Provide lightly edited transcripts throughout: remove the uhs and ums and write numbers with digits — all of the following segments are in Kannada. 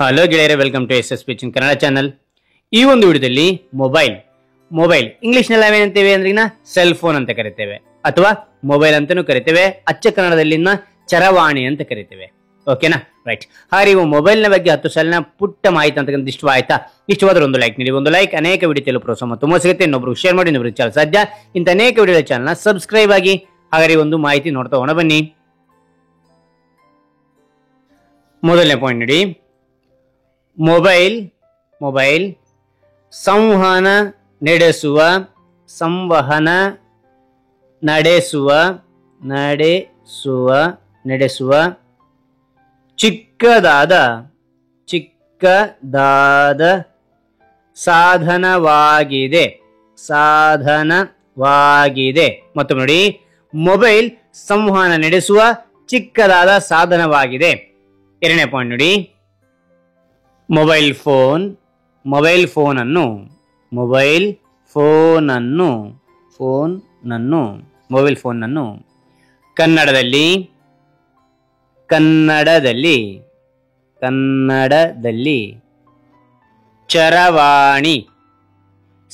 ಹಲೋ ಗೆಳೆಯರೆ, welcome to S speech in Kannada channel. ಈ ಒಂದು ವಿಡಿಯೋದಲ್ಲಿ ಮೊಬೈಲ್ ಇಂಗ್ಲಿಷ್ ನಲ್ಲಿ ನಾವೇನಂತೇವೆ ಅಂದ್ರೆ ಸೆಲ್ ಫೋನ್ ಅಂತ ಕರಿತೇವೆ, ಅಥವಾ ಮೊಬೈಲ್ ಅಂತಾನೂ ಕರಿತೇವೆ. ಅಚ್ಚ ಕನ್ನಡದಲ್ಲಿ ಚರವಾಣಿ ಅಂತ ಕರಿತೇವೆ. ಓಕೆನಾ, ರೈಟ್. ಹಾಗೆ ಇವು ಮೊಬೈಲ್ ನ ಬಗ್ಗೆ 10 ಸಾಲಿನ ಪುಟ್ಟ ಮಾಹಿತಿ ಅಂತಕ್ಕಂಥ ಇಷ್ಟವಾಯ್ತಾ? ಇಷ್ಟವಾದ್ರೆ ಒಂದು ಲೈಕ್ ನೀಡಿ. ಒಂದು ಲೈಕ್ ಅನೇಕ ವಿಡಿಯೋ ಪ್ರೋತ್ಸಾಹ ಮತ್ತು ತುಂಬ ಸಿಗುತ್ತೆ. ಇನ್ನೊಬ್ರು ಶೇರ್ ಮಾಡಿ, ಇನ್ನೊಬ್ರು ಚಾನಲ್ ಸಾಧ್ಯ. ಇಂಥ ಅನೇಕ ವಿಡಿಯೋ ಚಾನಲ್ನ ಸಬ್ಸ್ಕ್ರೈಬ್ ಆಗಿ. ಹಾಗಾದ್ರೆ ಒಂದು ಮಾಹಿತಿ ನೋಡ್ತಾ ಹೋಗೋಣ ಬನ್ನಿ. ಮೊದಲನೇ ಪಾಯಿಂಟ್ ನೋಡಿ, ಮೊಬೈಲ್ ಸಂವಹನ ನಡೆಸುವ ಚಿಕ್ಕದಾದ ಸಾಧನವಾಗಿದೆ. ಮತ್ತೊಮ್ಮೆ ನೋಡಿ, ಮೊಬೈಲ್ ಸಂವಹನ ನಡೆಸುವ ಚಿಕ್ಕದಾದ ಸಾಧನವಾಗಿದೆ. ಎರಡನೇ ಪಾಯಿಂಟ್ ನೋಡಿ, ಮೊಬೈಲ್ ಫೋನ್ ಅನ್ನು ಕನ್ನಡದಲ್ಲಿ ಚರವಾಣಿ,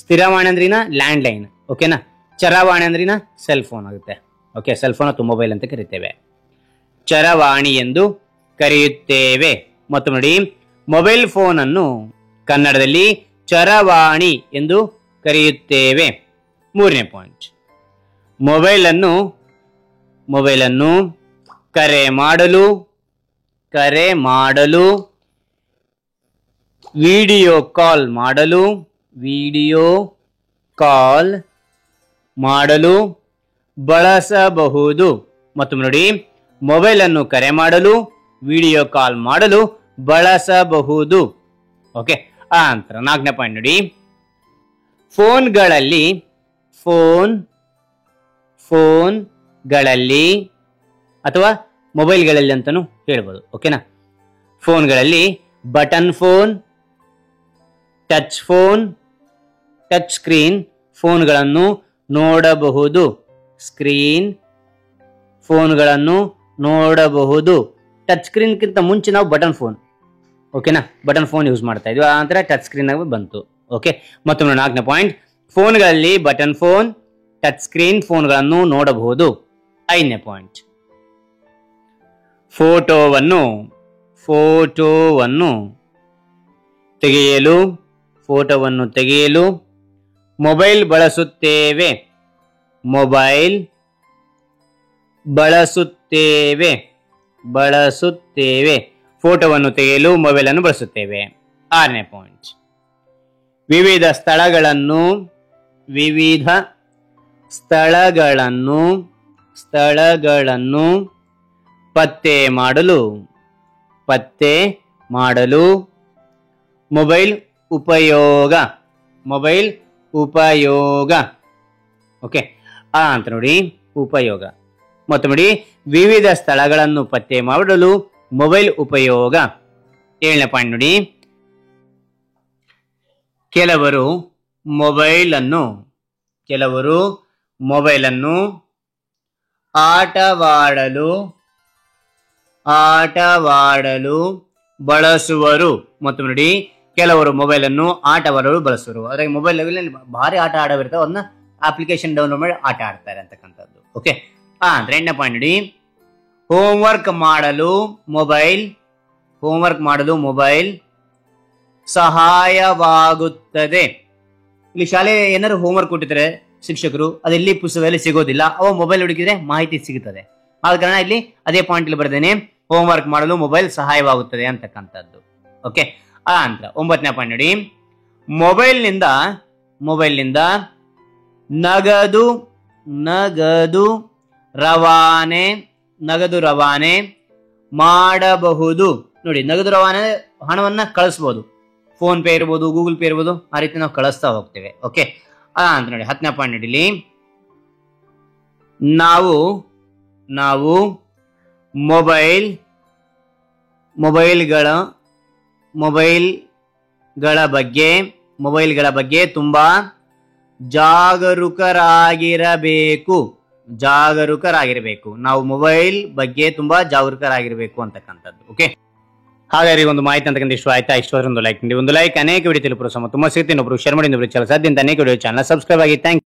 ಸ್ಥಿರವಾಣಿ ಅಂದ್ರಿನ ಲ್ಯಾಂಡ್ ಲೈನ್. ಓಕೆನಾ, ಚರವಾಣಿ ಅಂದ್ರಿನ ಸೆಲ್ ಫೋನ್ ಆಗುತ್ತೆ. ಓಕೆ, ಸೆಲ್ ಫೋನ್ ಅಥವಾ ಮೊಬೈಲ್ ಅಂತ ಕರಿತೇವೆ. ಚರವಾಣಿ ಎಂದು ಕರೆಯುತ್ತೇವೆ. ಮತ್ತು ನೋಡಿ, ಮೊಬೈಲ್ ಫೋನ್ ಅನ್ನು ಕನ್ನಡದಲ್ಲಿ ಚರವಾಣಿ ಎಂದು ಕರೆಯುತ್ತೇವೆ. ಮೂರನೇ ಪಾಯಿಂಟ್, ಮೊಬೈಲ್ ಅನ್ನು ಕರೆ ಮಾಡಲು ವಿಡಿಯೋ ಕಾಲ್ ಮಾಡಲು ಬಳಸಬಹುದು. ಮತ್ತು ನೋಡಿ, ಮೊಬೈಲ್ ಅನ್ನು ಕರೆ ಮಾಡಲು ವಿಡಿಯೋ ಕಾಲ್ ಮಾಡಲು ಬಳಸಬಹುದು. ಓಕೆ, ನಂತರ ನಾಲ್ಕನೇ ಪಾಯಿಂಟ್ ನೋಡಿ, ಫೋನ್ಗಳಲ್ಲಿ ಅಥವಾ ಮೊಬೈಲ್ಗಳಲ್ಲಿ ಅಂತಾನು ಹೇಳ್ಬೋದು. ಓಕೆನಾ, ಫೋನ್ಗಳಲ್ಲಿ ಬಟನ್ ಫೋನ್, ಟಚ್ ಸ್ಕ್ರೀನ್ ಫೋನ್ಗಳನ್ನು ನೋಡಬಹುದು. ಟಚ್ ಸ್ಕ್ರೀನ್ಗಿಂತ ಮುಂಚೆ ನಾವು ಬಟನ್ ಫೋನ್, ಓಕೆನಾ, ಬಟನ್ ಫೋನ್ ಯೂಸ್ ಮಾಡ್ತಾ ಇದ್ವಿ. ಆ ನಂತರ ಟಚ್ ಸ್ಕ್ರೀನ್ ಆಗಿ ಬಂತು. ಓಕೆ, ಮತ್ತೊಮ್ಮೆ ನಾಲ್ಕನೇ ಪಾಯಿಂಟ್, ಫೋನ್ಗಳಲ್ಲಿ ಬಟನ್ ಫೋನ್, ಟಚ್ ಸ್ಕ್ರೀನ್ ಫೋನ್ಗಳನ್ನು ನೋಡಬಹುದು. ಐದನೇ ಪಾಯಿಂಟ್, ಫೋಟೋವನ್ನು ತೆಗೆಯಲು ಮೊಬೈಲ್ ಬಳಸುತ್ತೇವೆ. ಫೋಟೋವನ್ನು ತೆಗೆಯಲು ಮೊಬೈಲ್ ಅನ್ನು ಬಳಸುತ್ತೇವೆ. ಆರನೇ ಪಾಯಿಂಟ್, ವಿವಿಧ ಸ್ಥಳಗಳನ್ನು ಪತ್ತೆ ಮಾಡಲು ಮೊಬೈಲ್ ಉಪಯೋಗ. ಓಕೆ, ಅಂತ ನೋಡಿ, ಉಪಯೋಗ. ಮತ್ತು ನೋಡಿ, ವಿವಿಧ ಸ್ಥಳಗಳನ್ನು ಪತ್ತೆ ಮಾಡಲು ಮೊಬೈಲ್ ಉಪಯೋಗ. ಏಳನೇ ಪಾಯಿಂಟ್ ನೋಡಿ, ಕೆಲವರು ಮೊಬೈಲ್ ಅನ್ನು ಆಟವಾಡಲು ಬಳಸುವರು. ಮತ್ತು ನೋಡಿ, ಕೆಲವರು ಮೊಬೈಲ್ ಅನ್ನು ಆಟವಾಡಲು ಬಳಸುವರು. ಅದ್ರಾಗ ಮೊಬೈಲ್ ಭಾರಿ ಆಟ ಆಡವಿರ್ತಾವೆ, ಅದನ್ನ ಅಪ್ಲಿಕೇಶನ್ ಡೌನ್ಲೋಡ್ ಮಾಡಿ ಆಟ ಆಡ್ತಾರೆ ಅಂತಕ್ಕಂಥದ್ದು. ಓಕೆ, ಅಂದ್ರೆ ಎಂಟನೇ ಪಾಯಿಂಟ್ ನೋಡಿ, ಹೋಮ್ವರ್ಕ್ ಮಾಡಲು ಮೊಬೈಲ್ ಸಹಾಯವಾಗುತ್ತದೆ. ಇಲ್ಲಿ ಶಾಲೆ ಏನಾದ್ರು ಹೋಮ್ವರ್ಕ್ ಕೊಟ್ಟಿದ್ರೆ ಶಿಕ್ಷಕರು, ಅದೆಲ್ಲಿ ಪುಸ್ತಕದಲ್ಲಿ ಸಿಗೋದಿಲ್ಲ, ಅವ ಮೊಬೈಲ್ ಹುಡುಕಿದ್ರೆ ಮಾಹಿತಿ ಸಿಗುತ್ತದೆ. ಆದ ಕಾರಣ ಇಲ್ಲಿ ಅದೇ ಪಾಯಿಂಟ್ ಇಲ್ಲಿ ಬರೆದೇನೆ, ಹೋಮ್ವರ್ಕ್ ಮಾಡಲು ಮೊಬೈಲ್ ಸಹಾಯವಾಗುತ್ತದೆ ಅಂತಕ್ಕಂಥದ್ದು. ಓಕೆ, ಅಂತ ಒಂಬತ್ತನೇ ಪಾಯಿಂಟ್ ನೋಡಿ, ಮೊಬೈಲ್ನಿಂದ ನಗದು ರವಾನೆ ಮಾಡಬಹುದು. ನೋಡಿ, ನಗದು ರವಾನೆ ಹಣವನ್ನ ಕಳಿಸಬಹುದು. ಫೋನ್ ಪೇ ಇರ್ಬೋದು, ಗೂಗಲ್ ಪೇ ಇರ್ಬೋದು, ಆ ರೀತಿ ನಾವು ಕಳಿಸ್ತಾ ಹೋಗ್ತೇವೆ. ಓಕೆ, ಅಂತ ನೋಡಿ, 10ನೇ ಪಾಯಿಂಟ್ ನೋಡಿ, ನಾವು ಮೊಬೈಲ್ಗಳ ಬಗ್ಗೆ ತುಂಬಾ ಜಾಗರೂಕರಾಗಿರಬೇಕು. ನಾವು ಮೊಬೈಲ್ ಬಗ್ಗೆ ತುಂಬಾ ಜಾಗರೂಕರಾಗಿರಬೇಕು ಅಂತಕ್ಕಂಥದ್ದು. ಓಕೆ, ಹಾಗಾದ್ರೆ ಈ ಒಂದು ಮಾಹಿತಿ ಅಂತಕ್ಕಂಥ ಇಷ್ಟ ಆಯ್ತಾ? ಇಷ್ಟವಾದ್ರೆ ಒಂದು ಲೈಕ್ ನೀಡಿ. ಒಂದು ಲೈಕ್ ಅನೇಕ ವಿಡಿಯೋ ತಲುಪುವ ತುಂಬ ಸಿಗ್ತೀನಿ. ಒಬ್ರು ಶೇರ್ ಮಾಡಿ, ಇನ್ನೊಬ್ರು ಚಾನಲ್ ಸಾಧ್ಯ ಅಂತ ಅನೇಕ ವಿಡಿಯೋ ಚಾನಲ್ ಸಬ್ಸ್ಕ್ರೈಬ್ ಆಗಿ. ಥ್ಯಾಂಕ್